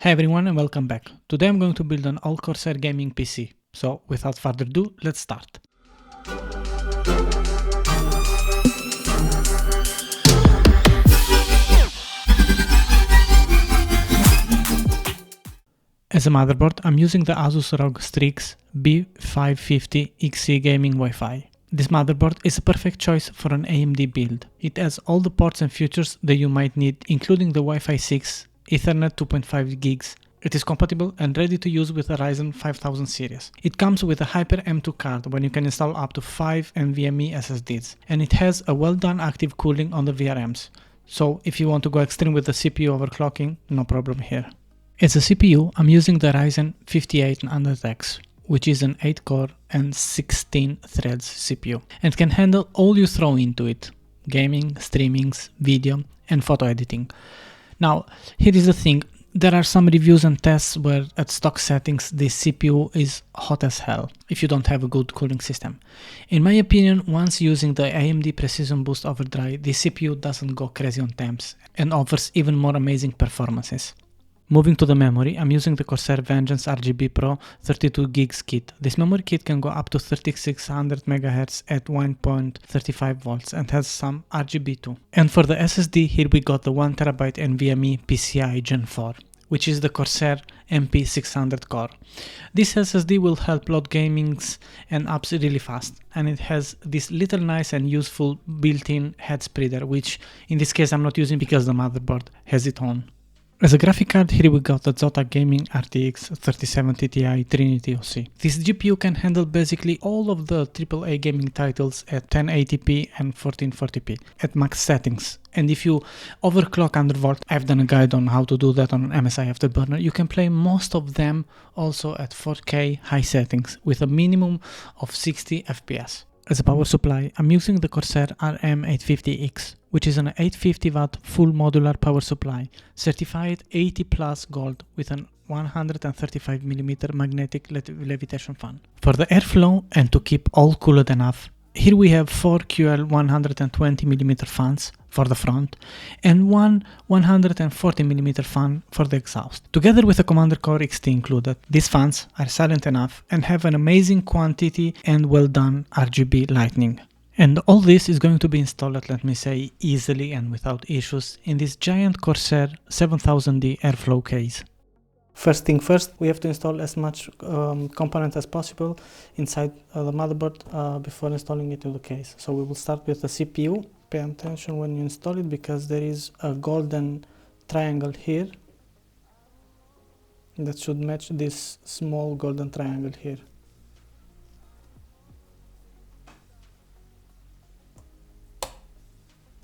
Hey everyone and welcome back. Today I'm going to build an all-Corsair gaming PC. So without further ado, let's start. As a motherboard, I'm using the Asus ROG Strix B550XE gaming Wi-Fi. This motherboard is a perfect choice for an AMD build. It has all the ports and features that you might need, including the Wi-Fi 6, Ethernet 2.5 gigs. It is compatible and ready to use with the Ryzen 5000 series. It comes with a Hyper M2 card where you can install up to 5 NVMe SSDs, and it has a well done active cooling on the VRMs. So if you want to go extreme with the CPU overclocking, no problem here. As a CPU, I'm using the Ryzen 5800X, which is an 8-core and 16 threads CPU, and can handle all you throw into it: gaming, streamings, video, and photo editing. Now, here is the thing. There are some reviews and tests where at stock settings this CPU is hot as hell if you don't have a good cooling system. In my opinion, once using the AMD Precision Boost Overdrive, this CPU doesn't go crazy on temps and offers even more amazing performances. Moving to the memory, I'm using the Corsair Vengeance RGB Pro 32GB kit. This memory kit can go up to 3600 MHz at 1.35 volts and has some RGB too. And for the SSD, here we got the 1TB NVMe PCI Gen 4, which is the Corsair MP600 core. This SSD will help load gamings and apps really fast, and it has this little nice and useful built-in head spreader, which in this case I'm not using because the motherboard has it on. As a graphic card, here we got the Zotac Gaming RTX 3070 Ti Trinity OC. This GPU can handle basically all of the AAA gaming titles at 1080p and 1440p at max settings. And if you overclock undervolt, I've done a guide on how to do that on an MSI Afterburner, you can play most of them also at 4K high settings with a minimum of 60 FPS. As a power supply, I'm using the Corsair RM850X, which is an 850 watt full modular power supply, certified 80 plus gold with an 135mm magnetic levitation fan. For the airflow and to keep all cooled enough, here we have 4 QL 120mm fans for the front and one 140mm fan for the exhaust, together with a Commander Core XT included. These fans are silent enough and have an amazing quantity and well done RGB lighting. And all this is going to be installed, let me say, easily and without issues in this giant Corsair 7000D airflow case. First thing first, we have to install as much component as possible inside the motherboard before installing it to the case. So we will start with the CPU. Pay attention when you install it because there is a golden triangle here that should match this small golden triangle here.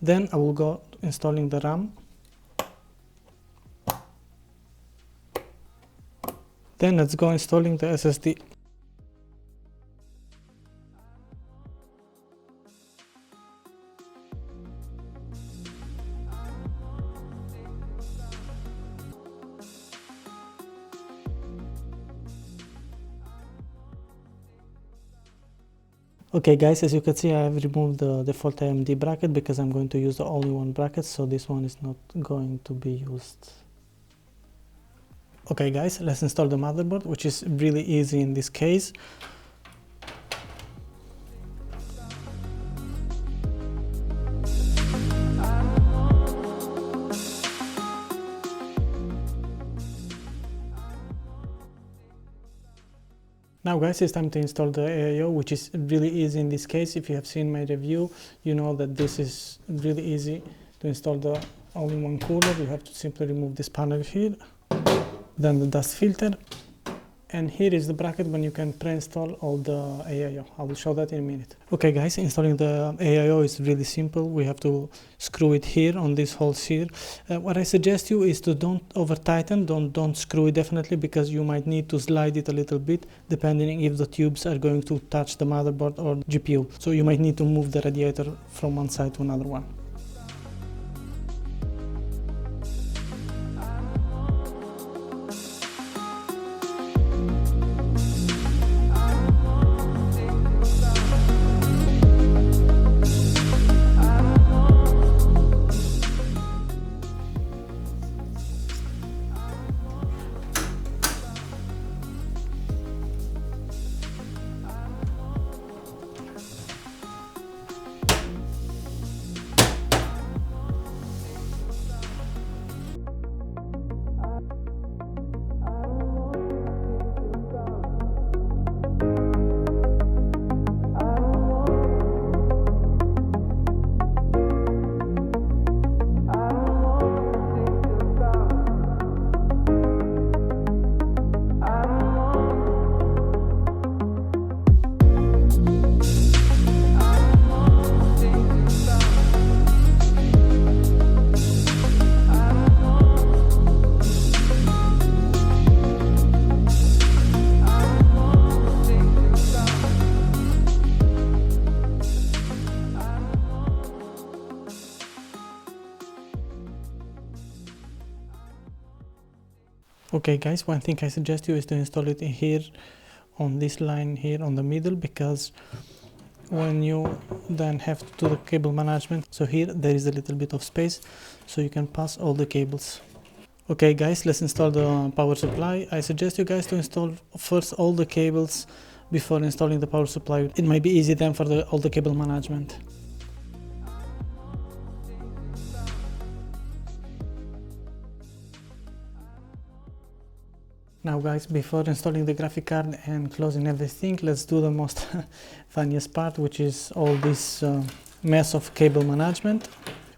Then I will go installing the RAM. Then let's go installing the SSD. Okay guys, as you can see I have removed the default AMD bracket because I'm going to use the only one bracket, so this one is not going to be used. Okay guys, let's install the motherboard, which is really easy in this case. Now guys, it's time to install the AIO, which is really easy in this case. If you have seen my review, you know that this is really easy to install the all-in-one cooler. You have to simply remove this panel here, then the dust filter, and here is the bracket when you can pre-install all the AIO. I will show that in a minute. Okay guys, installing the AIO is really simple. We have to screw it here on these holes here. What I suggest you is to don't over tighten, don't screw it definitely, because you might need to slide it a little bit depending if the tubes are going to touch the motherboard or GPU. So you might need to move the radiator from one side to another one. Okay guys, one thing I suggest you is to install it here on this line here on the middle, because when you then have to do the cable management, so here there is a little bit of space so you can pass all the cables. Okay guys, let's install the power supply. I suggest you guys to install first all the cables before installing the power supply. It might be easy then for all the cable management. Now guys, before installing the graphic card and closing everything, let's do the most funniest part, which is all this mess of cable management.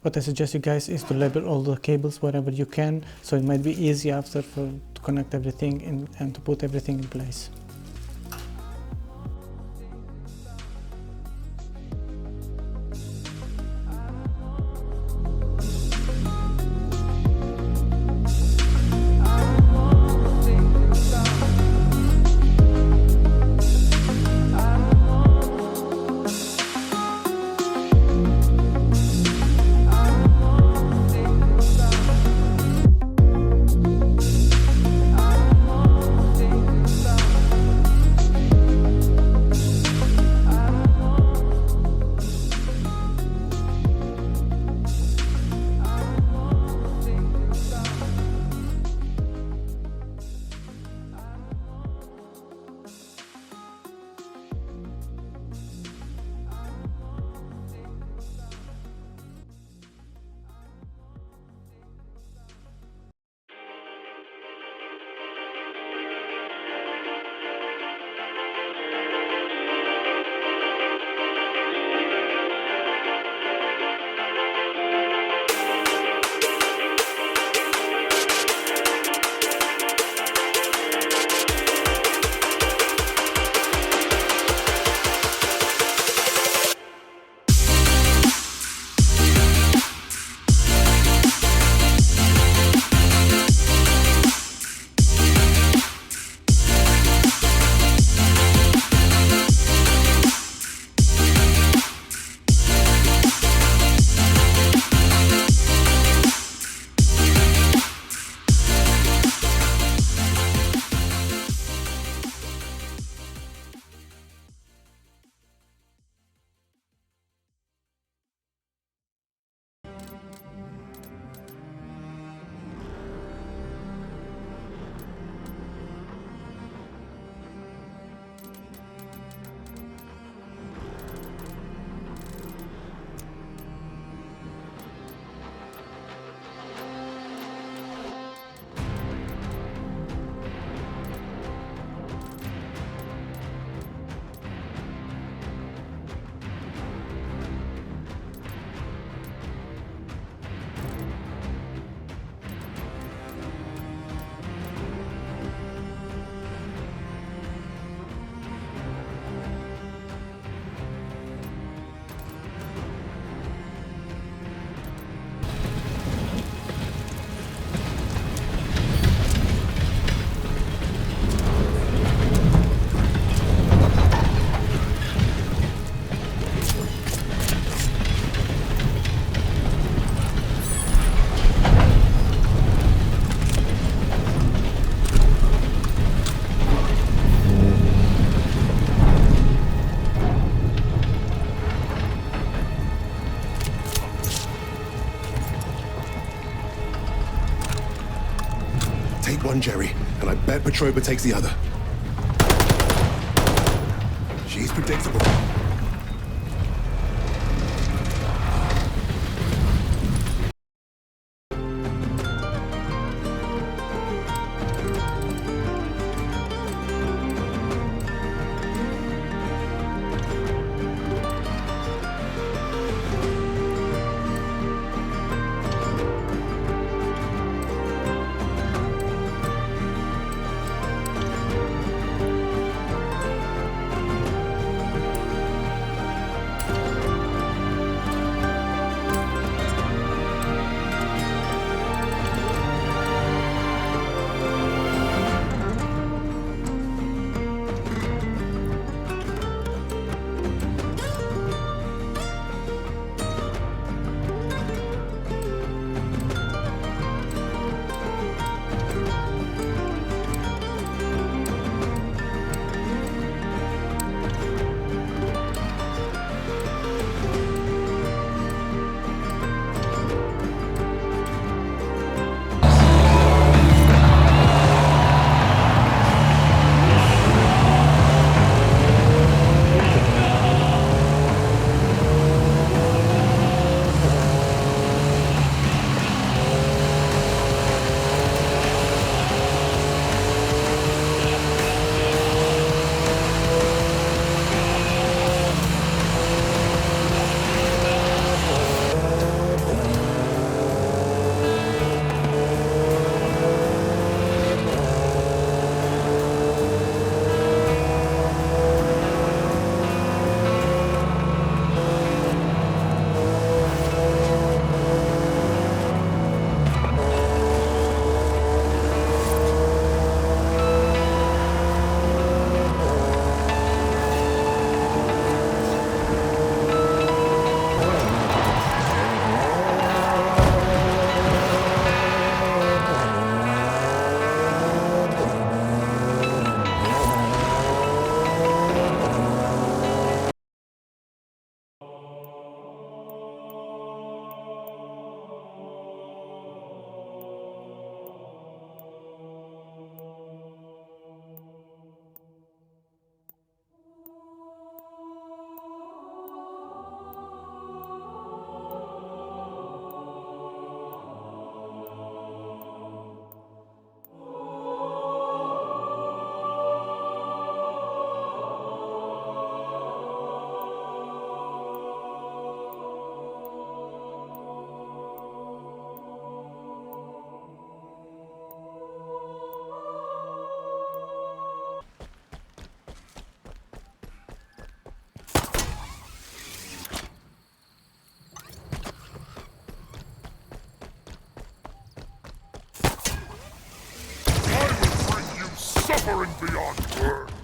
What I suggest you guys is to label all the cables wherever you can, so it might be easy after to connect everything and to put everything in place. Take one, Jerry, and I bet Petrova takes the other. She's predictable. Suffering beyond words.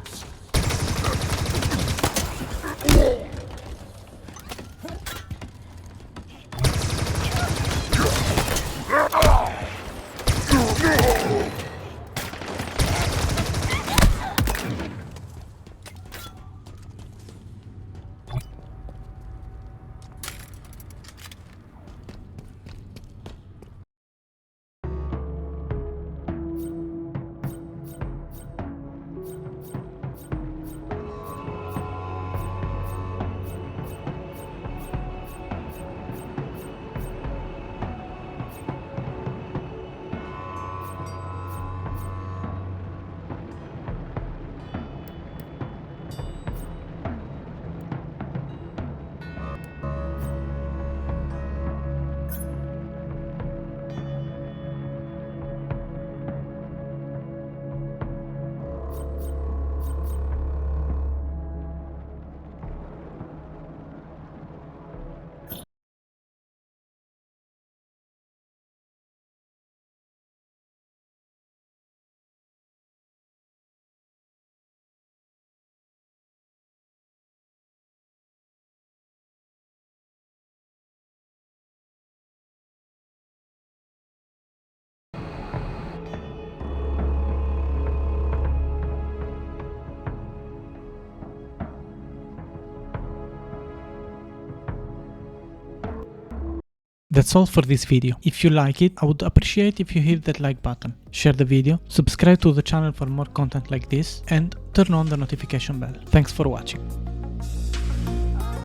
That's all for this video. If you like it, I would appreciate if you hit that like button, share the video, subscribe to the channel for more content like this, and turn on the notification bell. Thanks for watching.